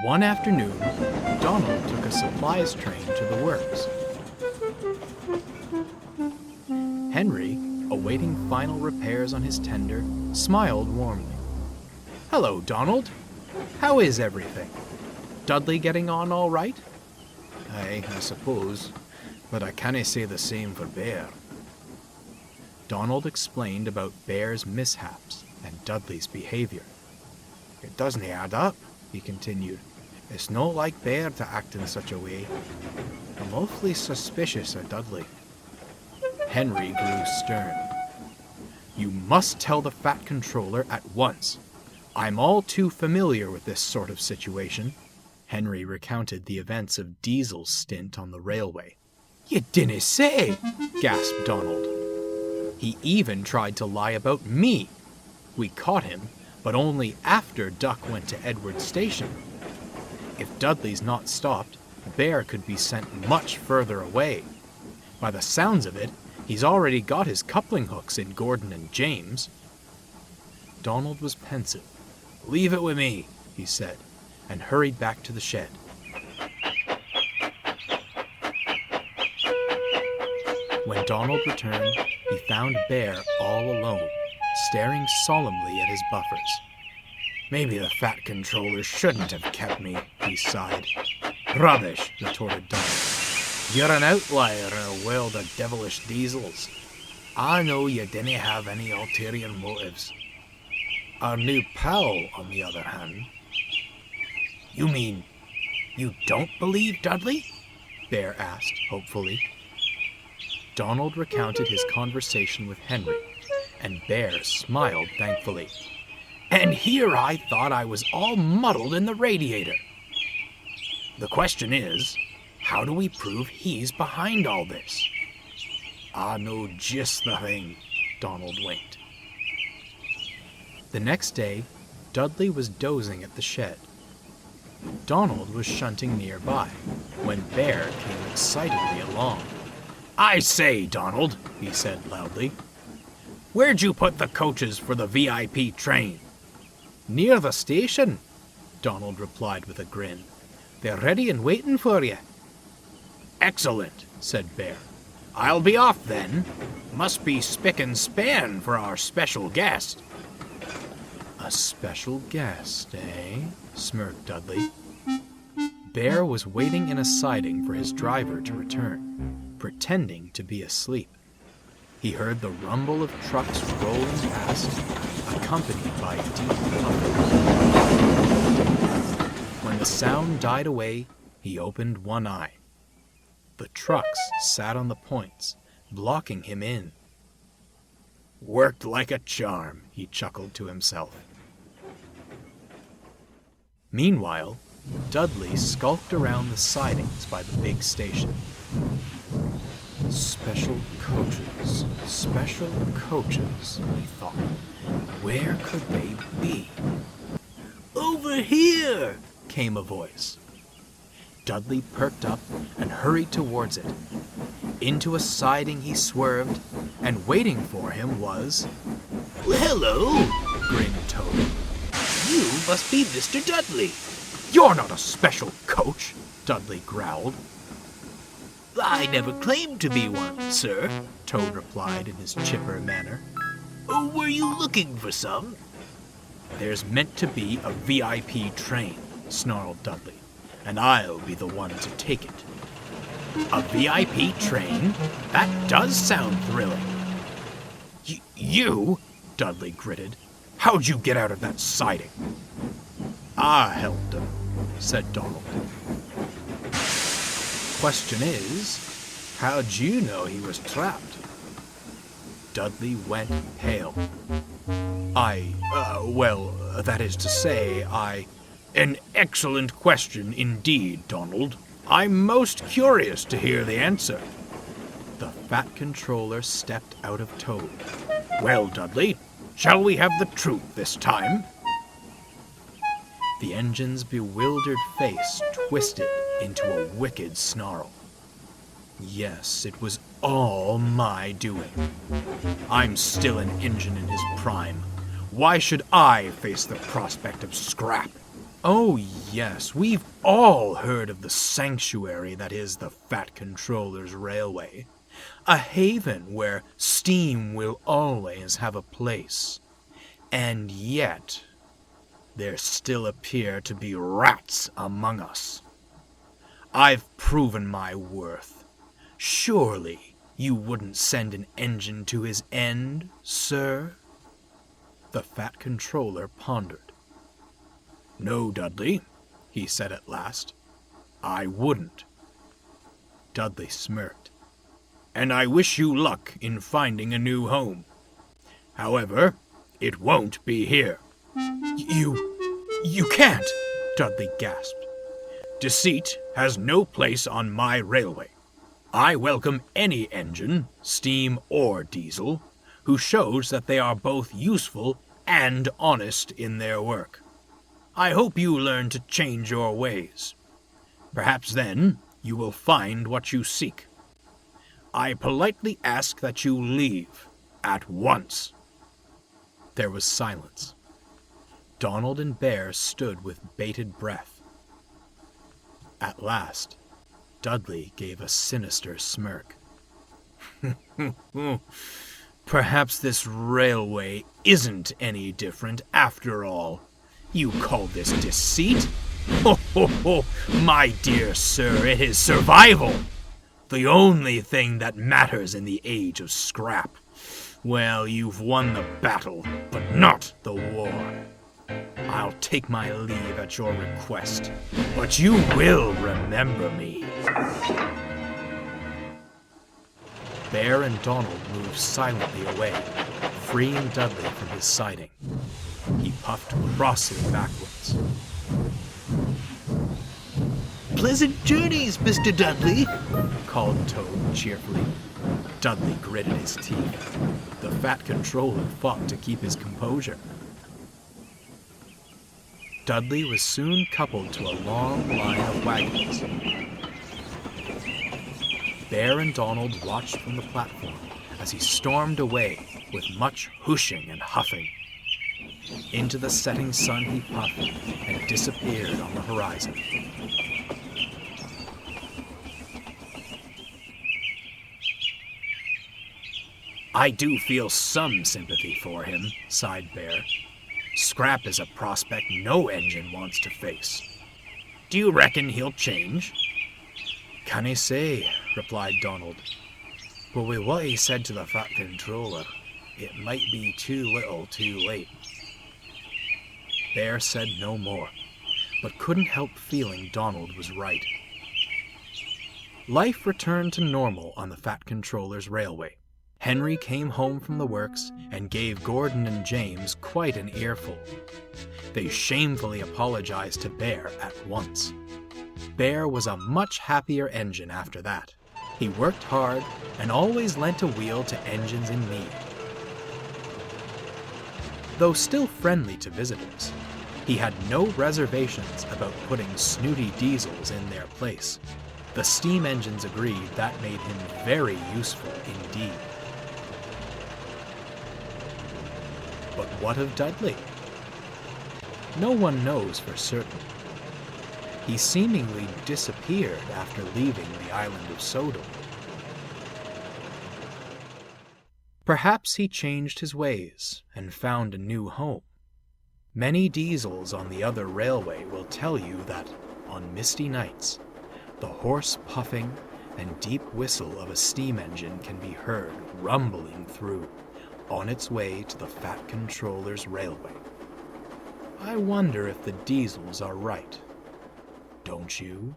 One afternoon, Donald took a supplies train to the works. Henry, awaiting final repairs on his tender, smiled warmly. "Hello, Donald. How is everything? Dudley getting on all right?" Aye, I suppose, but I canna say the same for Bear. Donald explained about Bear's mishaps and Dudley's behavior. It doesn't add up, he continued. It's not like Bear to act in such a way. I'm awfully suspicious of Dudley. Henry grew stern. "You must tell the Fat Controller at once. I'm all too familiar with this sort of situation." Henry recounted the events of Diesel's stint on the railway. "You dinna say!" gasped Donald. "He even tried to lie about me. We caught him, but only after Duck went to Edward Station. If Dudley's not stopped, Bear could be sent much further away. By the sounds of it, he's already got his coupling hooks in Gordon and James." Donald was pensive. "Leave it with me," he said, and hurried back to the shed. When Donald returned, he found Bear all alone, staring solemnly at his buffers. "Maybe the Fat Controller shouldn't have kept me," he sighed. "Rubbish," retorted Donald. "You're an outlier in a world of devilish diesels. I know you didn't have any ulterior motives. Our new pal, on the other hand..." "You mean you don't believe Dudley?" Bear asked, hopefully. Donald recounted his conversation with Henry, and Bear smiled thankfully. "And here I thought I was all muddled in the radiator. The question is, how do we prove he's behind all this?" "I know just the thing," Donald winked. The next day, Dudley was dozing at the shed. Donald was shunting nearby when Bear came excitedly along. "I say, Donald," he said loudly, "where'd you put the coaches for the VIP train?" "Near the station," Donald replied with a grin. "They're ready and waiting for you." "Excellent," said Bear. "I'll be off then. Must be spick and span for our special guest." "A special guest, eh?" smirked Dudley. Bear was waiting in a siding for his driver to return, pretending to be asleep. He heard the rumble of trucks rolling past, accompanied by deep puffing. When the sound died away, he opened one eye. The trucks sat on the points, blocking him in. "Worked like a charm," he chuckled to himself. Meanwhile, Dudley skulked around the sidings by the big station. Special coaches, he thought. Where could they be? "Over here!" came a voice. Dudley perked up and hurried towards it. Into a siding he swerved, and waiting for him was... "Well, hello!" grinned Toad. "You must be Mr. Dudley." "You're not a special coach," Dudley growled. "I never claimed to be one, sir," Toad replied in his chipper manner. "Oh, were you looking for some?" "There's meant to be a VIP train," snarled Dudley, "and I'll be the one to take it." "A VIP train? That does sound thrilling." You? Dudley gritted. "How'd you get out of that siding?" "I helped him," said Donald. "Question is, how'd you know he was trapped?" Dudley went pale. That is to say, "An excellent question indeed, Donald. I'm most curious to hear the answer." The Fat Controller stepped out of Toad. "Well, Dudley, shall we have the truth this time?" The engine's bewildered face twisted into a wicked snarl. Yes, it was all my doing. I'm still an engine in his prime. Why should I face the prospect of scrap? Oh, yes, we've all heard of the sanctuary that is the Fat Controller's Railway. A haven where steam will always have a place. And yet, there still appear to be rats among us. I've proven my worth. Surely you wouldn't send an engine to his end, sir? The Fat Controller pondered. No, Dudley, he said at last. I wouldn't. Dudley smirked. And I wish you luck in finding a new home. However, it won't be here. You can't, Dudley gasped. Deceit has no place on my railway. I welcome any engine, steam or diesel, who shows that they are both useful and honest in their work. I hope you learn to change your ways. Perhaps then you will find what you seek. I politely ask that you leave at once. There was silence. Donald and Bear stood with bated breath. At last, Dudley gave a sinister smirk. Perhaps this railway isn't any different after all. You call this deceit? Ho, ho, ho, my dear sir, it is survival. The only thing that matters in the age of scrap. Well, you've won the battle, but not the war. I'll take my leave at your request, but you will remember me. Bear and Donald moved silently away, freeing Dudley from his siding. He puffed crossly backwards. Pleasant journeys, Mr. Dudley, called Toad cheerfully. Dudley gritted his teeth. The Fat Controller fought to keep his composure. Dudley was soon coupled to a long line of wagons. Bear and Donald watched from the platform as he stormed away with much whooshing and huffing. Into the setting sun he puffed and disappeared on the horizon. I do feel some sympathy for him, sighed Bear. Scrap is a prospect no engine wants to face. Do you reckon he'll change? Can I say, replied Donald. But with what he said to the Fat Controller, it might be too little too late. Bear said no more, but couldn't help feeling Donald was right. Life returned to normal on the Fat Controller's railway. Henry came home from the works and gave Gordon and James quite an earful. They shamefully apologized to Bear at once. Bear was a much happier engine after that. He worked hard and always lent a wheel to engines in need. Though still friendly to visitors, he had no reservations about putting snooty diesels in their place. The steam engines agreed that made him very useful indeed. But what of Dudley? No one knows for certain. He seemingly disappeared after leaving the island of Sodor. Perhaps he changed his ways and found a new home. Many diesels on the other railway will tell you that, on misty nights, the hoarse puffing and deep whistle of a steam engine can be heard rumbling through, on its way to the Fat Controller's railway. I wonder if the diesels are right. Don't you?